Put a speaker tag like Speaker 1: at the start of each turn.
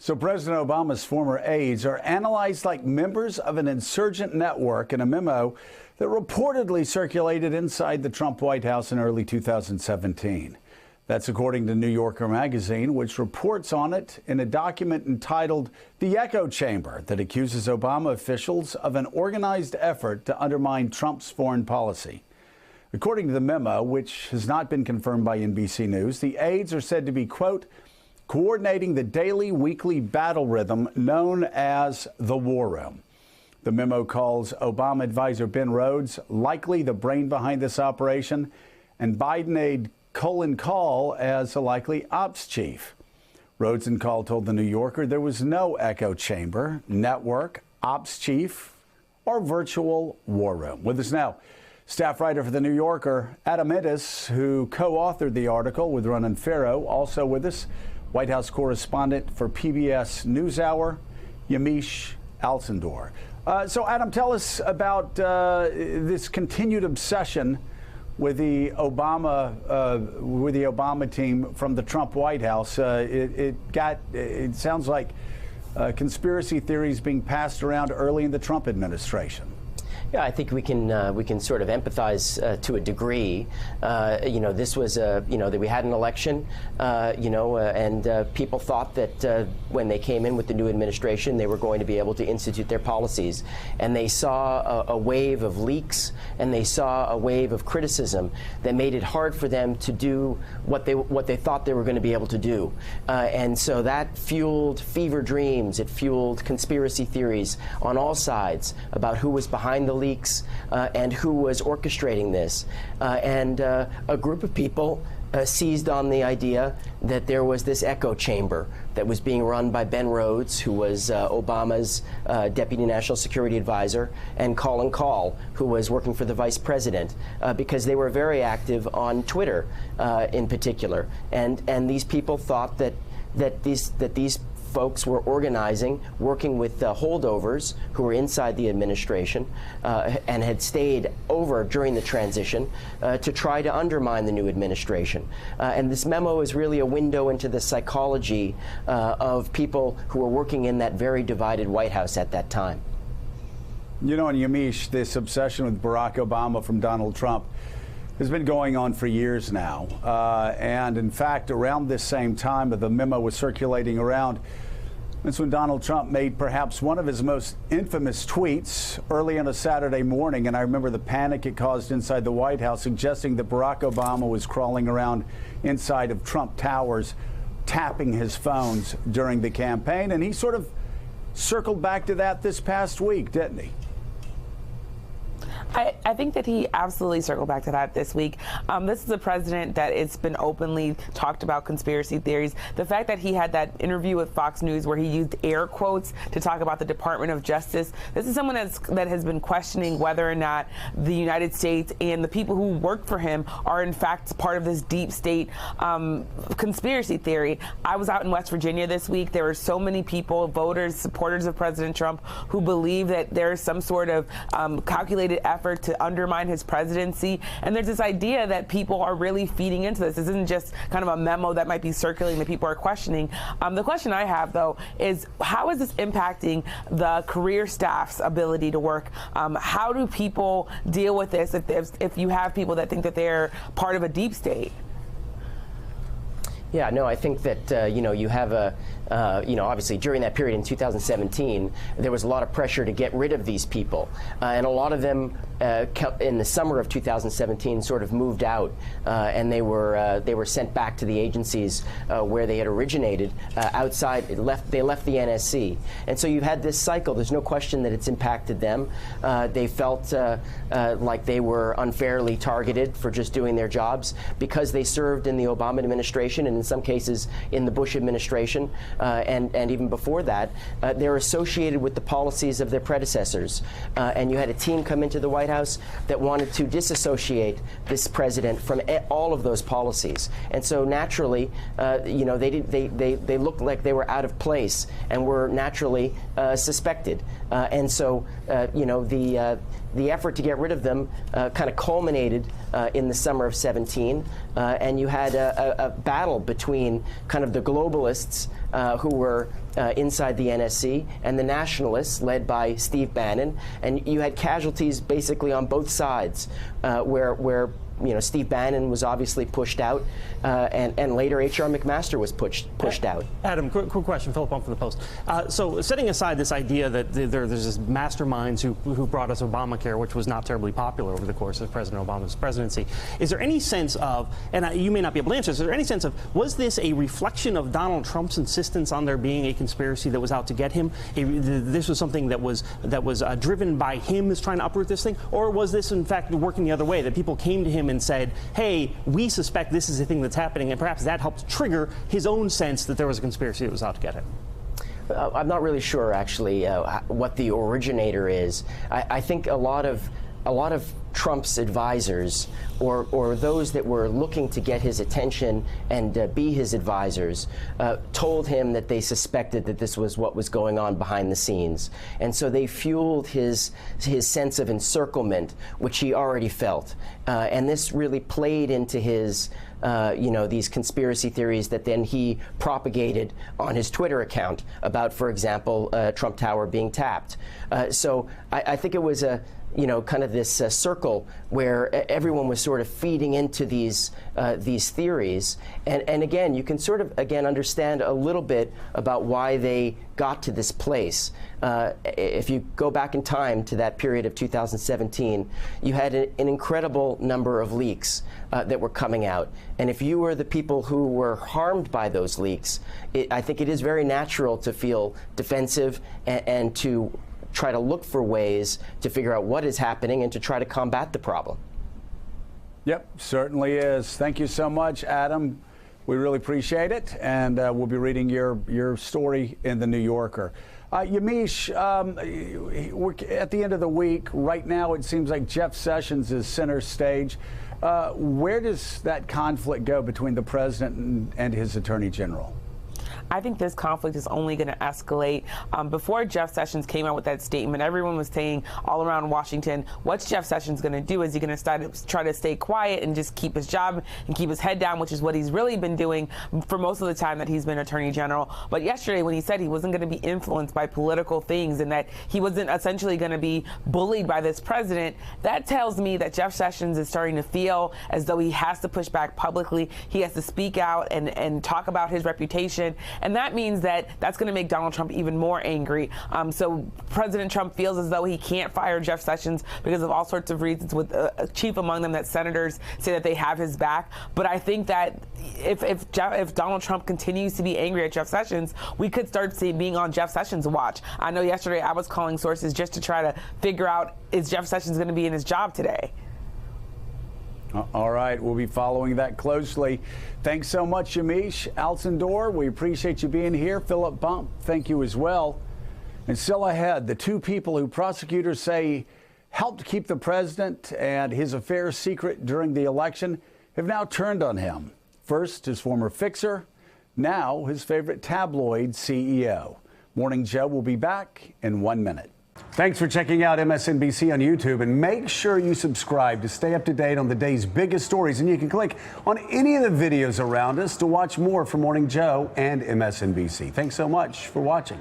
Speaker 1: So President Obama's former aides are analyzed like members of an insurgent network in a memo that reportedly circulated inside the Trump White House in early 2017. That's according to New Yorker magazine, which reports on it in a document entitled The Echo Chamber that accuses Obama officials of an organized effort to undermine Trump's foreign policy. According to the memo, which has not been confirmed by NBC News, the aides are said to be, quote, coordinating the daily, weekly battle rhythm known as the War Room. The memo calls Obama advisor Ben Rhodes likely the brain behind this operation, and Biden aide Colin Kahl as a likely ops chief. Rhodes and Kahl told the New Yorker there was no echo chamber, network, ops chief, or virtual war room. With us now, staff writer for the New Yorker, Adam Ittis, who co-authored the article with Ronan Farrow. Also with us, White House correspondent for PBS NewsHour, Yamiche Alcindor. So, Adam, tell us about this continued obsession with the Obama team from the Trump White House. It sounds like conspiracy theories being passed around early in the Trump administration.
Speaker 2: Yeah, I think we can sort of empathize to a degree. This was that we had an election, and people thought that when they came in with the new administration, they were going to be able to institute their policies, and they saw a wave of leaks, and they saw a wave of criticism that made it hard for them to do what they thought they were going to be able to do, and so that fueled fever dreams. It fueled conspiracy theories on all sides about who was behind the leaks and who was orchestrating this. And a group of people seized on the idea that there was this echo chamber that was being run by Ben Rhodes, who was Obama's Deputy National Security Advisor, and Colin Kahl, who was working for the Vice President, because they were very active on Twitter in particular. And these people thought that these folks were organizing, working with holdovers who were inside the administration and had stayed over during the transition to try to undermine the new administration. And this memo is really a window into the psychology of people who were working in that very divided White House at that time.
Speaker 1: You know, and Yamiche, this obsession with Barack Obama from Donald Trump has been going on for years now. And in fact, around this same time that the memo was circulating around, that's when Donald Trump made perhaps one of his most infamous tweets early on a Saturday morning. And I remember the panic it caused inside the White House, suggesting that Barack Obama was crawling around inside of Trump Towers, tapping his phones during the campaign. And he sort of circled back to that this past week, didn't he?
Speaker 3: I think that he absolutely circled back to that this week. This is a president that it's been openly talked about conspiracy theories. The fact that he had that interview with Fox News where he used air quotes to talk about the Department of Justice. This is someone that has been questioning whether or not the United States and the people who work for him are in fact part of this deep state conspiracy theory. I was out in West Virginia this week. There were so many people, voters, supporters of President Trump, who believe that there's some sort of calculated effort to undermine his presidency. And there's this idea that people are really feeding into this. This isn't just kind of a memo that might be circulating that people are questioning. The question I have, though, is how is this impacting the career staff's ability to work? How do people deal with this if you have people that think that they're part of a deep state?
Speaker 2: Yeah, no, I think that, you have obviously during that period in 2017, there was a lot of pressure to get rid of these people. And a lot of them in the summer of 2017 sort of moved out and they were sent back to the agencies where they had originated outside. They left the NSC. And so you've had this cycle. There's no question that it's impacted them. They felt like they were unfairly targeted for just doing their jobs because they served in the Obama administration and in some cases in the Bush administration. And even before that, they're associated with the policies of their predecessors. And you had a team come into the White House that wanted to disassociate this president from all of those policies. And so naturally, they looked like they were out of place and were naturally suspected. And so, the effort to get rid of them kind of culminated in the summer of 17, and you had a battle between kind of the globalists who were inside the NSC and the nationalists led by Steve Bannon, and you had casualties basically on both sides, where Steve Bannon was obviously pushed out, and later H.R. McMaster was pushed out.
Speaker 4: Adam, quick question, Philip Bump from the Post. So setting aside this idea that there's this masterminds who brought us Obamacare, which was not terribly popular over the course of President Obama's presidency, is there any sense of, and you may not be able to answer this, is there any sense of, was this a reflection of Donald Trump's insistence on there being a conspiracy that was out to get him? This was something that was driven by him as trying to uproot this thing? Or was this, in fact, working the other way, that people came to him and said, hey, we suspect this is a thing that's happening, and perhaps that helped trigger his own sense that there was a conspiracy that was out to get him?
Speaker 2: I'm not really sure, actually, what the originator is. I think a lot of Trump's advisors, or those that were looking to get his attention and be his advisors, told him that they suspected that this was what was going on behind the scenes. And so they fueled his sense of encirclement, which he already felt. And this really played into his these conspiracy theories that then he propagated on his Twitter account about, for example, Trump Tower being tapped. So I think it was kind of this circle where everyone was sort of feeding into these theories. And again, you can sort of, understand a little bit about why they got to this place. If you go back in time to that period of 2017, you had an incredible number of leaks that were coming out. And if you were the people who were harmed by those leaks, I think it is very natural to feel defensive and to try to look for ways to figure out what is happening and to try to combat the problem.
Speaker 1: Yep, certainly is. Thank you so much, Adam. We really appreciate it, and we'll be reading your story in the New Yorker. Yamiche, we're at the end of the week. Right now, it seems like Jeff Sessions is center stage. Where does that conflict go between the president and his attorney general?
Speaker 3: I think this conflict is only going to escalate. Before Jeff Sessions came out with that statement, everyone was saying all around Washington, what's Jeff Sessions going to do? Is he going to try to stay quiet and just keep his job and keep his head down, which is what he's really been doing for most of the time that he's been attorney general. But yesterday when he said he wasn't going to be influenced by political things and that he wasn't essentially going to be bullied by this president, that tells me that Jeff Sessions is starting to feel as though he has to push back publicly. He has to speak out and talk about his reputation. And that means that that's going to make Donald Trump even more angry. So President Trump feels as though he can't fire Jeff Sessions because of all sorts of reasons, with chief among them that senators say that they have his back. But I think that if Donald Trump continues to be angry at Jeff Sessions, we could start being on Jeff Sessions' watch. I know yesterday I was calling sources just to try to figure out, is Jeff Sessions going to be in his job today?
Speaker 1: All right, we'll be following that closely. Thanks so much, Yamiche. Alcindor, we appreciate you being here. Philip Bump, thank you as well. And still ahead, the two people who prosecutors say helped keep the president and his affairs secret during the election have now turned on him. First, his former fixer, now his favorite tabloid CEO. Morning Joe will be back in 1 minute. Thanks for checking out MSNBC on YouTube, and make sure you subscribe to stay up to date on the day's biggest stories. And you can click on any of the videos around us to watch more from Morning Joe and MSNBC. Thanks so much for watching.